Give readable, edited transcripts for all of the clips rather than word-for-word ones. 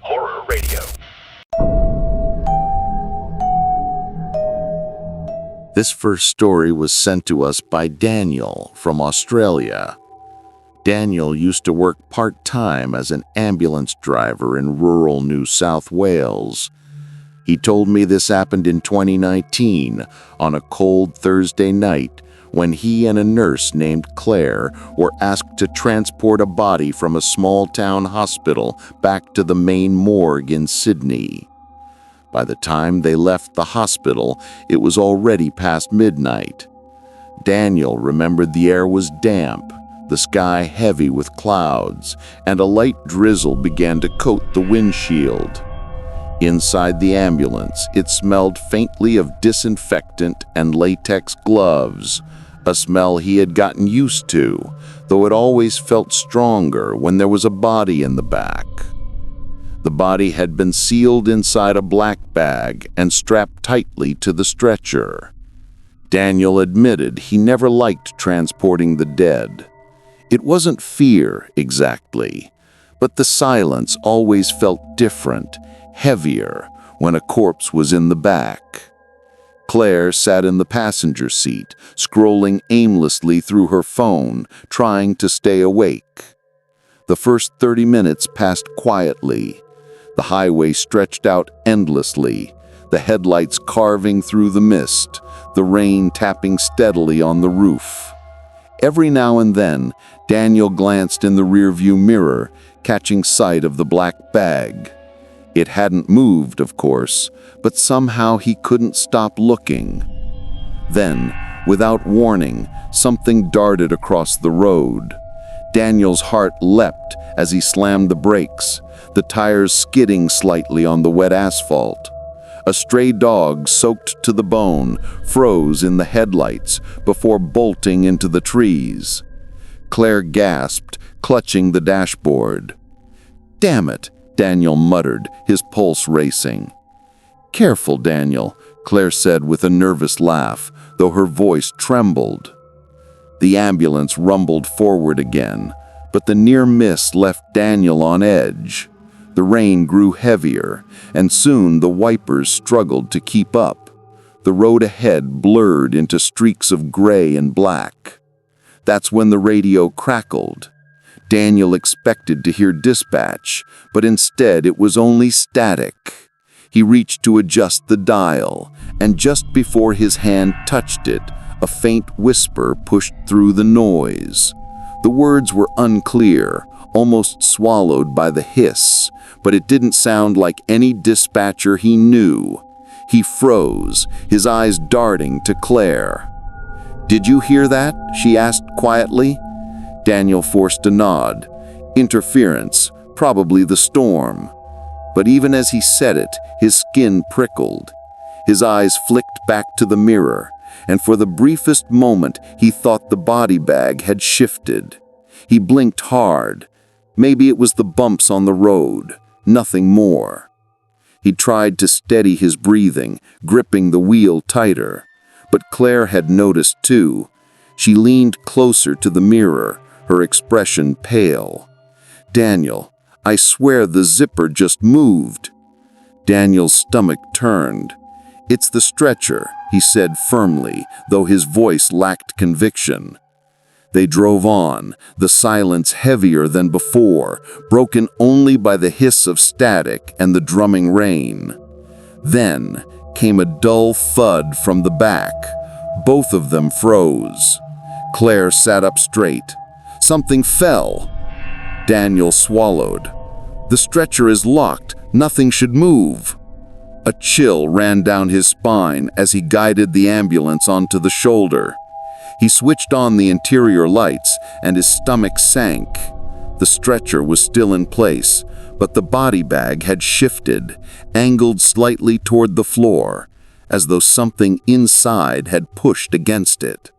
Horror Radio. This first story was sent to us by Daniel from Australia. Daniel used to work part-time as an ambulance driver in rural New South Wales. He told me this happened in 2019 on a cold Thursday night when he and a nurse named Claire were asked to transport a body from a small-town hospital back to the main morgue in Sydney. By the time they left the hospital, it was already past midnight. Daniel remembered the air was damp, the sky heavy with clouds, and a light drizzle began to coat the windshield. Inside the ambulance, it smelled faintly of disinfectant and latex gloves, a smell he had gotten used to, though it always felt stronger when there was a body in the back. The body had been sealed inside a black bag and strapped tightly to the stretcher. Daniel admitted he never liked transporting the dead. It wasn't fear, exactly, but the silence always felt different, heavier, when a corpse was in the back. Claire sat in the passenger seat, scrolling aimlessly through her phone, trying to stay awake. The first 30 minutes passed quietly. The highway stretched out endlessly, the headlights carving through the mist, the rain tapping steadily on the roof. Every now and then, Daniel glanced in the rearview mirror, catching sight of the black bag. It hadn't moved, of course, but somehow he couldn't stop looking. Then, without warning, something darted across the road. Daniel's heart leapt as he slammed the brakes, the tires skidding slightly on the wet asphalt. A stray dog, soaked to the bone, froze in the headlights before bolting into the trees. Claire gasped, clutching the dashboard. "Damn it," Daniel muttered, his pulse racing. "Careful, Daniel," Claire said with a nervous laugh, though her voice trembled. The ambulance rumbled forward again, but the near miss left Daniel on edge. The rain grew heavier, and soon the wipers struggled to keep up. The road ahead blurred into streaks of gray and black. That's when the radio crackled. Daniel expected to hear dispatch, but instead it was only static. He reached to adjust the dial, and just before his hand touched it, a faint whisper pushed through the noise. The words were unclear, almost swallowed by the hiss, but it didn't sound like any dispatcher he knew. He froze, his eyes darting to Claire. "Did you hear that?" she asked quietly. Daniel forced a nod. Interference, probably the storm. But even as he said it, his skin prickled. His eyes flicked back to the mirror, and for the briefest moment he thought the body bag had shifted. He blinked hard. Maybe it was the bumps on the road, nothing more. He tried to steady his breathing, gripping the wheel tighter. But Claire had noticed too. She leaned closer to the mirror, her expression pale. "Daniel, I swear the zipper just moved." Daniel's stomach turned. "It's the stretcher," he said firmly, though his voice lacked conviction. They drove on, the silence heavier than before, broken only by the hiss of static and the drumming rain. Then came a dull thud from the back. Both of them froze. Claire sat up straight. Something fell. Daniel swallowed. "The stretcher is locked. Nothing should move." A chill ran down his spine as he guided the ambulance onto the shoulder. He switched on the interior lights, and his stomach sank. The stretcher was still in place, but the body bag had shifted, angled slightly toward the floor, as though something inside had pushed against it.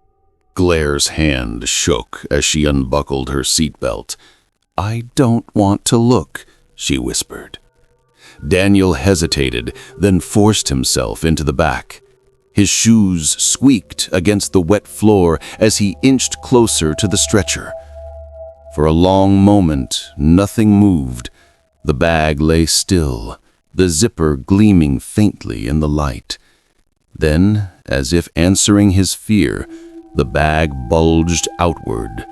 Claire's hand shook as she unbuckled her seatbelt. "I don't want to look," she whispered. Daniel hesitated, then forced himself into the back. His shoes squeaked against the wet floor as he inched closer to the stretcher. For a long moment, nothing moved, The bag lay still, the zipper gleaming faintly in the light. Then, as if answering his fear, the bag bulged outward.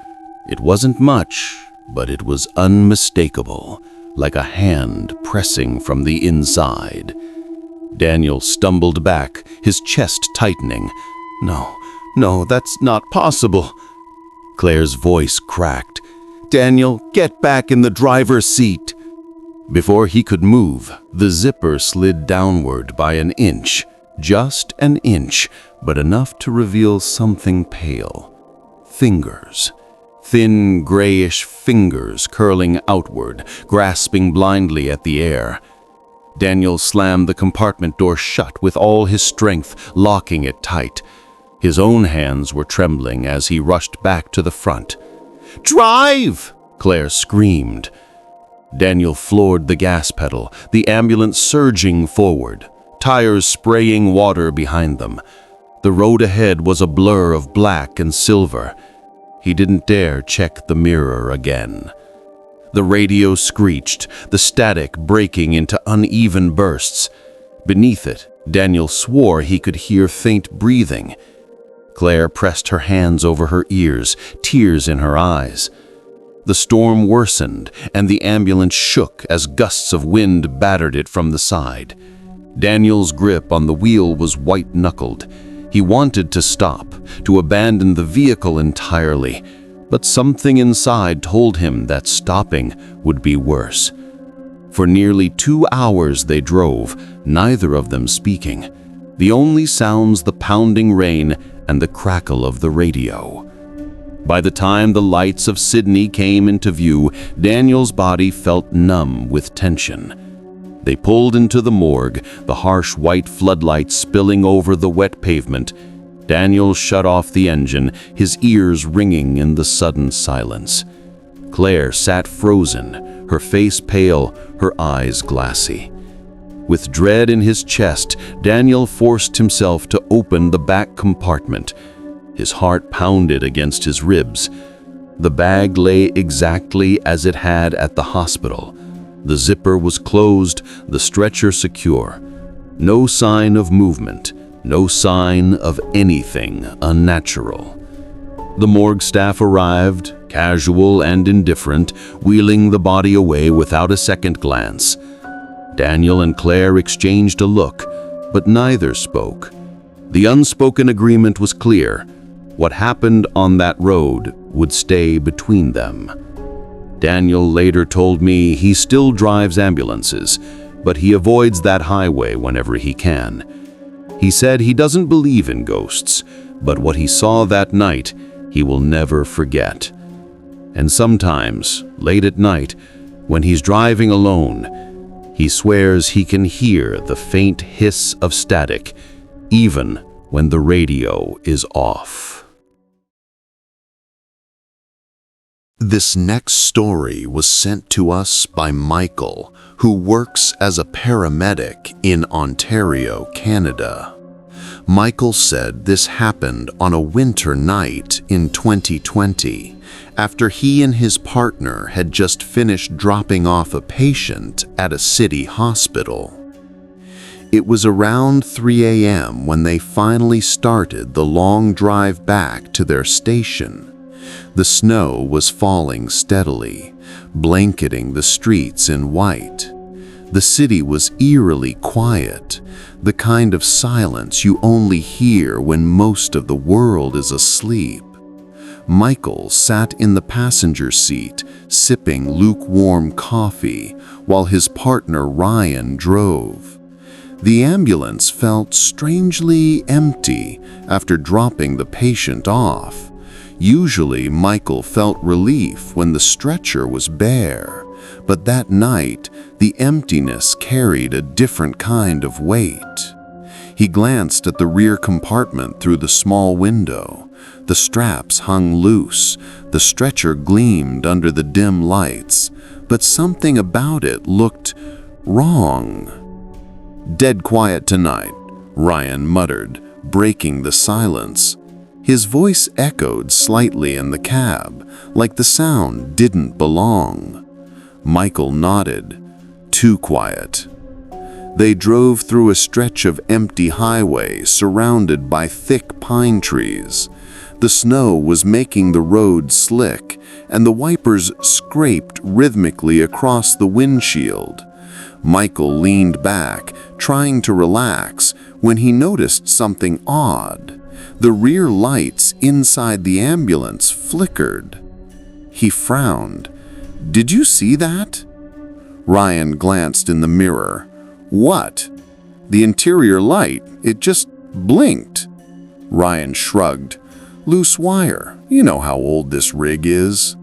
It wasn't much, but it was unmistakable, like a hand pressing from the inside. Daniel stumbled back, his chest tightening. No, that's not possible." Claire's voice cracked. "Daniel, get back in the driver's seat." Before he could move, the zipper slid downward by an inch, just an inch, but enough to reveal something pale. Fingers. Thin, grayish fingers curling outward, grasping blindly at the air. Daniel slammed the compartment door shut with all his strength, locking it tight. His own hands were trembling as he rushed back to the front. "Drive!" Claire screamed. Daniel floored the gas pedal, the ambulance surging forward, tires spraying water behind them. The road ahead was a blur of black and silver. He didn't dare check the mirror again. The radio screeched, the static breaking into uneven bursts. Beneath it, Daniel swore he could hear faint breathing. Claire pressed her hands over her ears, tears in her eyes. The storm worsened, and the ambulance shook as gusts of wind battered it from the side. Daniel's grip on the wheel was white-knuckled. He wanted to stop, to abandon the vehicle entirely, but something inside told him that stopping would be worse. For nearly 2 hours they drove, neither of them speaking. The only sounds the pounding rain and the crackle of the radio. By the time the lights of Sydney came into view, Daniel's body felt numb with tension. They pulled into the morgue, the harsh white floodlights spilling over the wet pavement. Daniel shut off the engine, his ears ringing in the sudden silence. Claire sat frozen, her face pale, her eyes glassy. With dread in his chest, Daniel forced himself to open the back compartment. His heart pounded against his ribs. The bag lay exactly as it had at the hospital. The zipper was closed, the stretcher secure. No sign of movement, no sign of anything unnatural. The morgue staff arrived, casual and indifferent, wheeling the body away without a second glance. Daniel and Claire exchanged a look, but neither spoke. The unspoken agreement was clear. What happened on that road would stay between them. Daniel later told me he still drives ambulances, but he avoids that highway whenever he can. He said he doesn't believe in ghosts, but what he saw that night he will never forget. And sometimes, late at night, when he's driving alone, he swears he can hear the faint hiss of static, even when the radio is off. This next story was sent to us by Michael, who works as a paramedic in Ontario, Canada. Michael said this happened on a winter night in 2020, after he and his partner had just finished dropping off a patient at a city hospital. It was around 3 a.m. when they finally started the long drive back to their station. The snow was falling steadily, blanketing the streets in white. The city was eerily quiet, the kind of silence you only hear when most of the world is asleep. Michael sat in the passenger seat, sipping lukewarm coffee, while his partner Ryan drove. The ambulance felt strangely empty after dropping the patient off. Usually, Michael felt relief when the stretcher was bare, but that night, the emptiness carried a different kind of weight. He glanced at the rear compartment through the small window. The straps hung loose, the stretcher gleamed under the dim lights, but something about it looked wrong. "Dead quiet tonight," Ryan muttered, breaking the silence. His voice echoed slightly in the cab, like the sound didn't belong. Michael nodded. too quiet. They drove through a stretch of empty highway surrounded by thick pine trees. The snow was making the road slick, and the wipers scraped rhythmically across the windshield. Michael leaned back, trying to relax, when he noticed something odd. The rear lights inside the ambulance flickered. He frowned. "Did you see that?" Ryan glanced in the mirror. "What?" "The interior light. It just blinked." Ryan shrugged. "Loose wire. You know how old this rig is."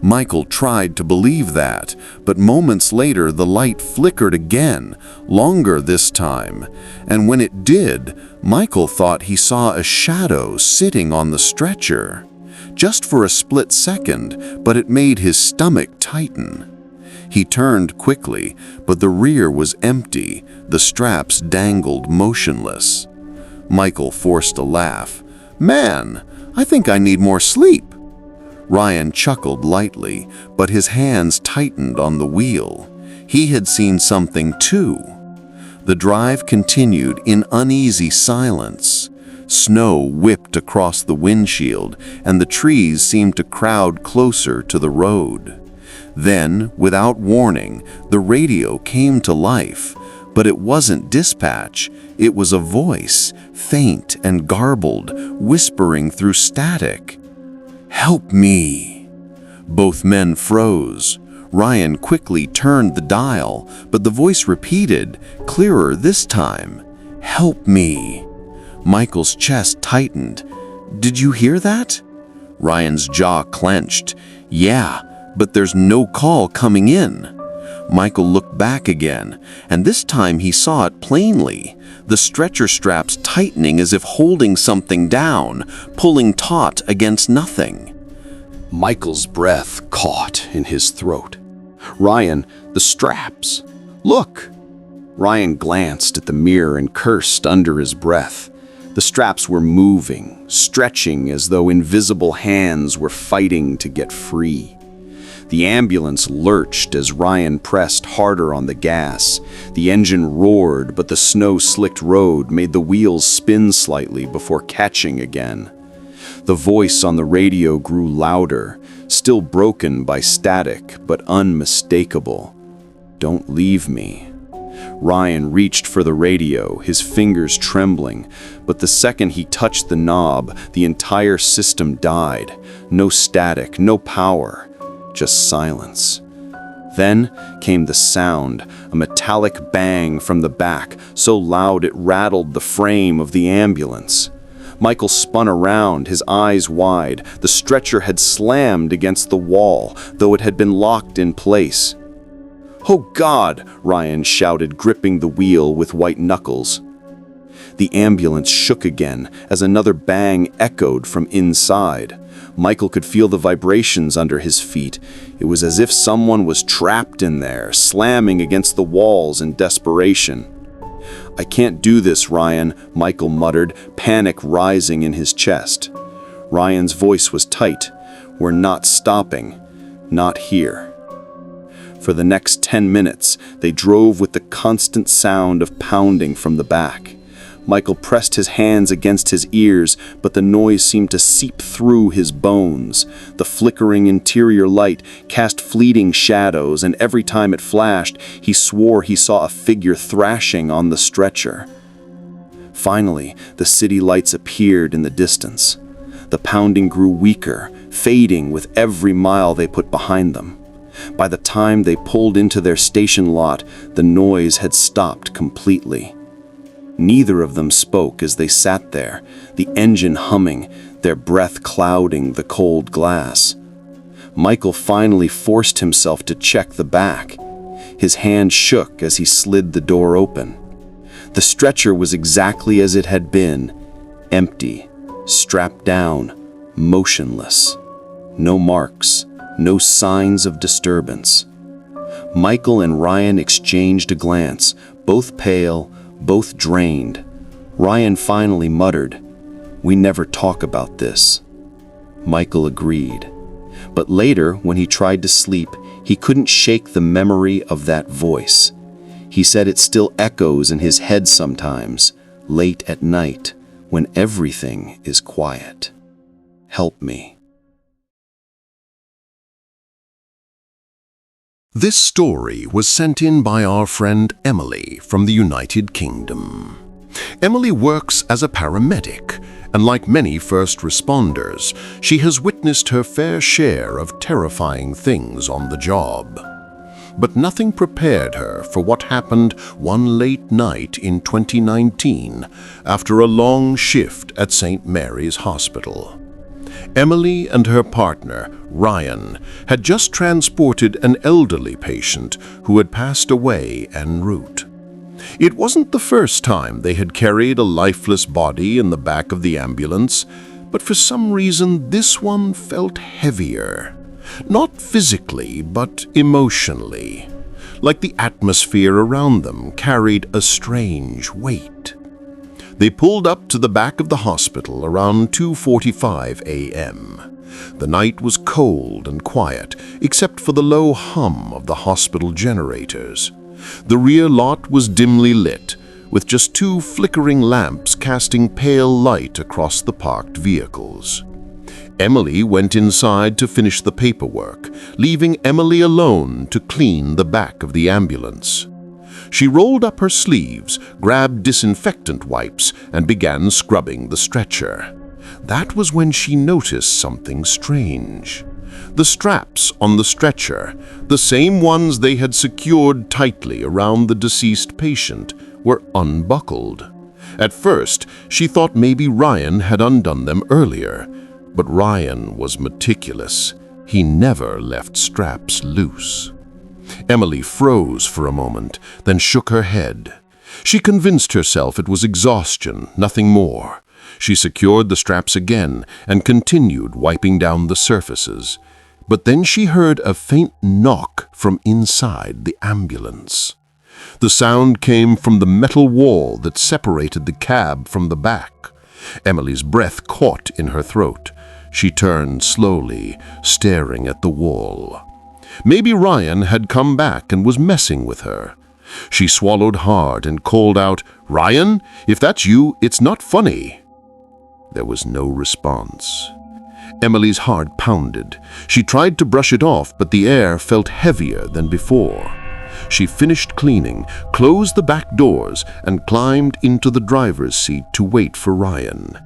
Michael tried to believe that, but moments later the light flickered again, longer this time, and when it did, Michael thought he saw a shadow sitting on the stretcher. Just for a split second, but it made his stomach tighten. He turned quickly, but the rear was empty, the straps dangled motionless. Michael forced a laugh. "Man, I think I need more sleep." Ryan chuckled lightly, but his hands tightened on the wheel. He had seen something too. The drive continued in uneasy silence. Snow whipped across the windshield, and the trees seemed to crowd closer to the road. Then, without warning, the radio came to life, but it wasn't dispatch. It was a voice, faint and garbled, whispering through static. "Help me!" Both men froze. Ryan quickly turned the dial, but the voice repeated, clearer this time. "Help me!" Michael's chest tightened. "Did you hear that?" Ryan's jaw clenched. "Yeah, but there's no call coming in." Michael looked back again, and this time he saw it plainly. The stretcher straps tightening as if holding something down, pulling taut against nothing. Michael's breath caught in his throat. "Ryan, the straps! Look!" Ryan glanced at the mirror and cursed under his breath. The straps were moving, stretching as though invisible hands were fighting to get free. The ambulance lurched as Ryan pressed harder on the gas. The engine roared, but the snow-slicked road made the wheels spin slightly before catching again. The voice on the radio grew louder, still broken by static, but unmistakable. "Don't leave me." Ryan reached for the radio, his fingers trembling, but the second he touched the knob, the entire system died. No static, no power, just silence. Then came the sound, a metallic bang from the back, so loud it rattled the frame of the ambulance. Michael spun around, his eyes wide. The stretcher had slammed against the wall, though it had been locked in place. "Oh God!" Ryan shouted, gripping the wheel with white knuckles. The ambulance shook again as another bang echoed from inside. Michael could feel the vibrations under his feet. It was as if someone was trapped in there, slamming against the walls in desperation. "I can't do this, Ryan," Michael muttered, panic rising in his chest. Ryan's voice was tight. "We're not stopping. Not here." For the next 10 minutes, they drove with the constant sound of pounding from the back. Michael pressed his hands against his ears, but the noise seemed to seep through his bones. The flickering interior light cast fleeting shadows, and every time it flashed, he swore he saw a figure thrashing on the stretcher. Finally, the city lights appeared in the distance. The pounding grew weaker, fading with every mile they put behind them. By the time they pulled into their station lot, the noise had stopped completely. Neither of them spoke as they sat there, the engine humming, their breath clouding the cold glass. Michael finally forced himself to check the back. His hand shook as he slid the door open. The stretcher was exactly as it had been, empty, strapped down, motionless. No marks, no signs of disturbance. Michael and Ryan exchanged a glance, both pale, both drained. Ryan finally muttered, "We never talk about this." Michael agreed. But later, when he tried to sleep, He couldn't shake the memory of that voice. He said it still echoes in his head sometimes, late at night, when everything is quiet. Help me. This story was sent in by our friend Emily from the United Kingdom. Emily works as a paramedic, and like many first responders, she has witnessed her fair share of terrifying things on the job. But nothing prepared her for what happened one late night in 2019 after a long shift at St. Mary's Hospital. Emily and her partner, Ryan, had just transported an elderly patient who had passed away en route. It wasn't the first time they had carried a lifeless body in the back of the ambulance, but for some reason this one felt heavier. Not physically, but emotionally. Like the atmosphere around them carried a strange weight. They pulled up to the back of the hospital around 2:45 a.m. The night was cold and quiet, except for the low hum of the hospital generators. The rear lot was dimly lit, with just two flickering lamps casting pale light across the parked vehicles. Emily went inside to finish the paperwork, leaving Emily alone to clean the back of the ambulance. She rolled up her sleeves, grabbed disinfectant wipes, and began scrubbing the stretcher. That was when she noticed something strange. The straps on the stretcher, the same ones they had secured tightly around the deceased patient, were unbuckled. At first, she thought maybe Ryan had undone them earlier, but Ryan was meticulous. He never left straps loose. Emily froze for a moment, then shook her head. She convinced herself it was exhaustion, nothing more. She secured the straps again and continued wiping down the surfaces. But then she heard a faint knock from inside the ambulance. The sound came from the metal wall that separated the cab from the back. Emily's breath caught in her throat. She turned slowly, staring at the wall. Maybe Ryan had come back and was messing with her. She swallowed hard and called out, "Ryan, if that's you, it's not funny." There was no response. Emily's heart pounded. She tried to brush it off, but the air felt heavier than before. She finished cleaning, closed the back doors, and climbed into the driver's seat to wait for Ryan.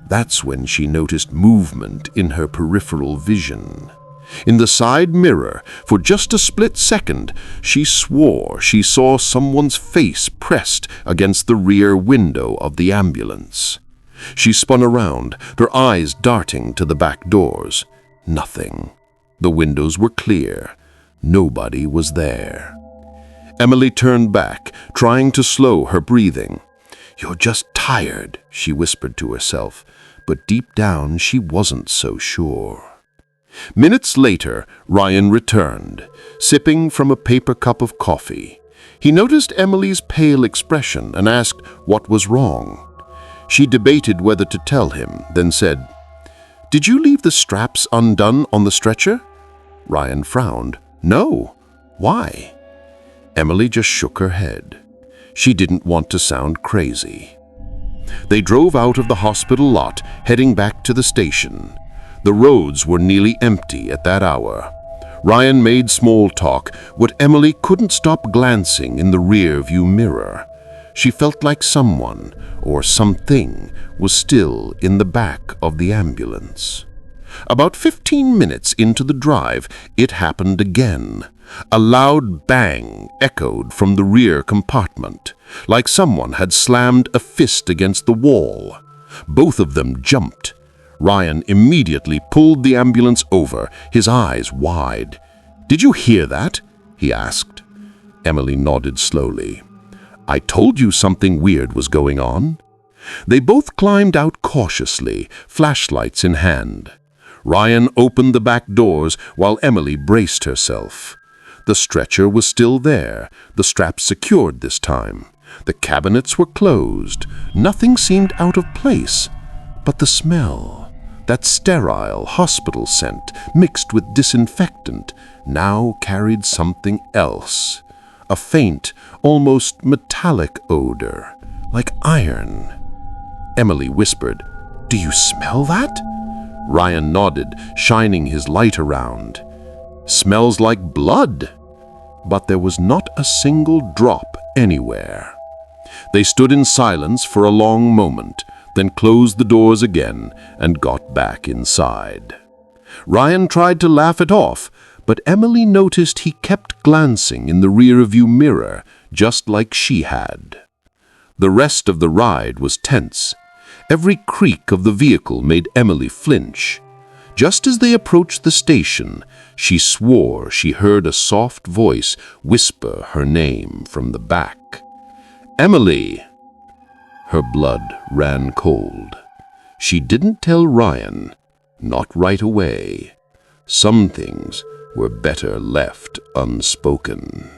That's when she noticed movement in her peripheral vision. In the side mirror, for just a split second, she swore she saw someone's face pressed against the rear window of the ambulance. She spun around, her eyes darting to the back doors. Nothing. The windows were clear. Nobody was there. Emily turned back, trying to slow her breathing. "You're just tired," she whispered to herself, but deep down she wasn't so sure. Minutes later, Ryan returned, sipping from a paper cup of coffee. He noticed Emily's pale expression and asked what was wrong. She debated whether to tell him, then said, "Did you leave the straps undone on the stretcher?" Ryan frowned. "No. Why?" Emily just shook her head. She didn't want to sound crazy. They drove out of the hospital lot, heading back to the station. The roads were nearly empty at that hour. Ryan made small talk, but Emily couldn't stop glancing in the rear-view mirror. She felt like someone, or something, was still in the back of the ambulance. About 15 minutes into the drive, it happened again. A loud bang echoed from the rear compartment, like someone had slammed a fist against the wall. Both of them jumped. Ryan immediately pulled the ambulance over, his eyes wide. "Did you hear that?" he asked. Emily nodded slowly. "I told you something weird was going on." They both climbed out cautiously, flashlights in hand. Ryan opened the back doors while Emily braced herself. The stretcher was still there, the straps secured this time. The cabinets were closed. Nothing seemed out of place. But the smell, That sterile hospital scent mixed with disinfectant now carried something else. A faint, almost metallic odor, like iron. Emily whispered, "Do you smell that?" Ryan nodded, shining his light around. "Smells like blood." But there was not a single drop anywhere. They stood in silence for a long moment, then closed the doors again and got back inside. Ryan tried to laugh it off, but Emily noticed he kept glancing in the rear-view mirror, just like she had. The rest of the ride was tense. Every creak of the vehicle made Emily flinch. Just as they approached the station, she swore she heard a soft voice whisper her name from the back. "Emily!" Her blood ran cold. She didn't tell Ryan, not right away. Some things were better left unspoken.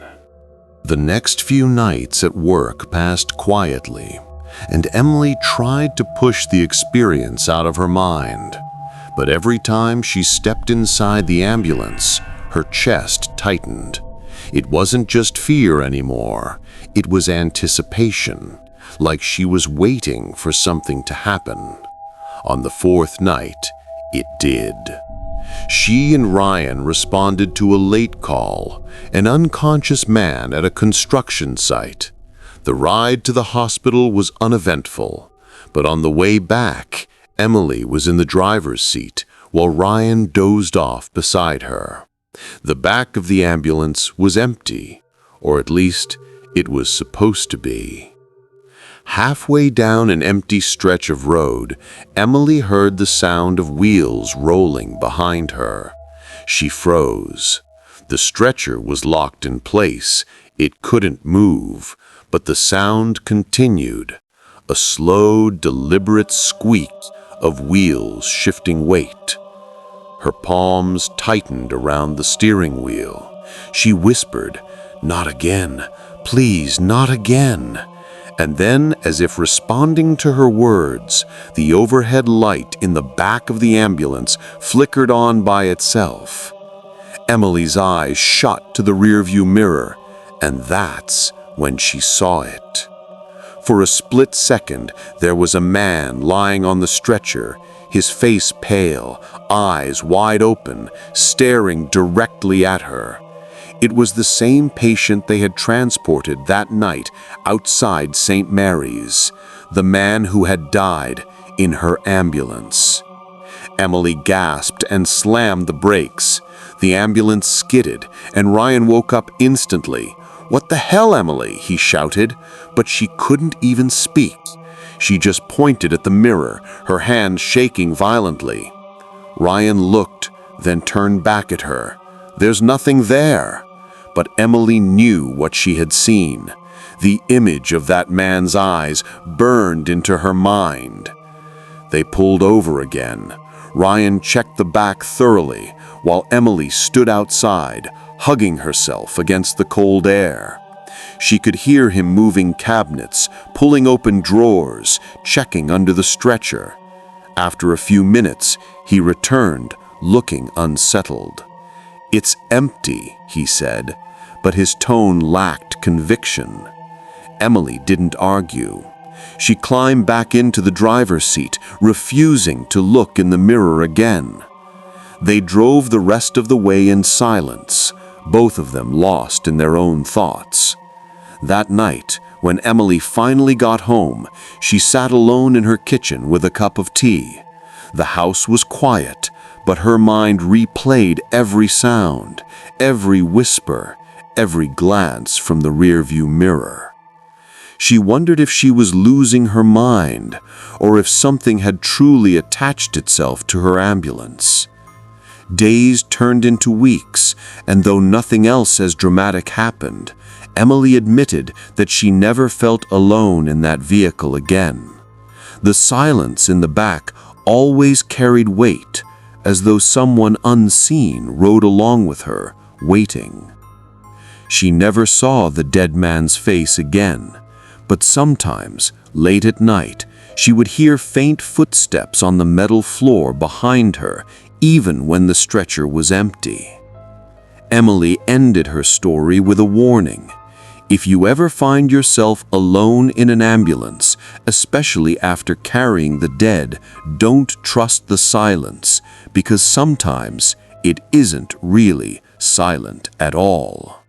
The next few nights at work passed quietly, and Emily tried to push the experience out of her mind. But every time she stepped inside the ambulance, her chest tightened. It wasn't just fear anymore, it was anticipation, like she was waiting for something to happen. On the fourth night, it did. She and Ryan responded to a late call, an unconscious man at a construction site. The ride to the hospital was uneventful, but on the way back, Emily was in the driver's seat while Ryan dozed off beside her. The back of the ambulance was empty, or at least it was supposed to be. Halfway down an empty stretch of road, Emily heard the sound of wheels rolling behind her. She froze. The stretcher was locked in place. It couldn't move, but the sound continued. A slow, deliberate squeak of wheels shifting weight. Her palms tightened around the steering wheel. She whispered, "Not again, please, not again." And then, as if responding to her words, the overhead light in the back of the ambulance flickered on by itself. Emily's eyes shot to the rearview mirror, and that's when she saw it. For a split second, there was a man lying on the stretcher, his face pale, eyes wide open, staring directly at her. It was the same patient they had transported that night outside St. Mary's, the man who had died in her ambulance. Emily gasped and slammed the brakes. The ambulance skidded, and Ryan woke up instantly. "What the hell, Emily?" he shouted, but she couldn't even speak. She just pointed at the mirror, her hand shaking violently. Ryan looked, then turned back at her. "There's nothing there." But Emily knew what she had seen. The image of that man's eyes burned into her mind. They pulled over again. Ryan checked the back thoroughly, while Emily stood outside, hugging herself against the cold air. She could hear him moving cabinets, pulling open drawers, checking under the stretcher. After a few minutes, he returned, looking unsettled. "It's empty," he said, but his tone lacked conviction. Emily didn't argue. She climbed back into the driver's seat, refusing to look in the mirror again. They drove the rest of the way in silence, both of them lost in their own thoughts. That night, when Emily finally got home, she sat alone in her kitchen with a cup of tea. The house was quiet, but her mind replayed every sound, every whisper, every glance from the rearview mirror. She wondered if she was losing her mind, or if something had truly attached itself to her ambulance. Days turned into weeks, and though nothing else as dramatic happened, Emily admitted that she never felt alone in that vehicle again. The silence in the back always carried weight, as though someone unseen rode along with her, waiting. She never saw the dead man's face again, but sometimes, late at night, She would hear faint footsteps on the metal floor behind her, even when the stretcher was empty. Emily ended her story with a warning. If you ever find yourself alone in an ambulance, especially after carrying the dead, don't trust the silence, because sometimes it isn't really silent at all.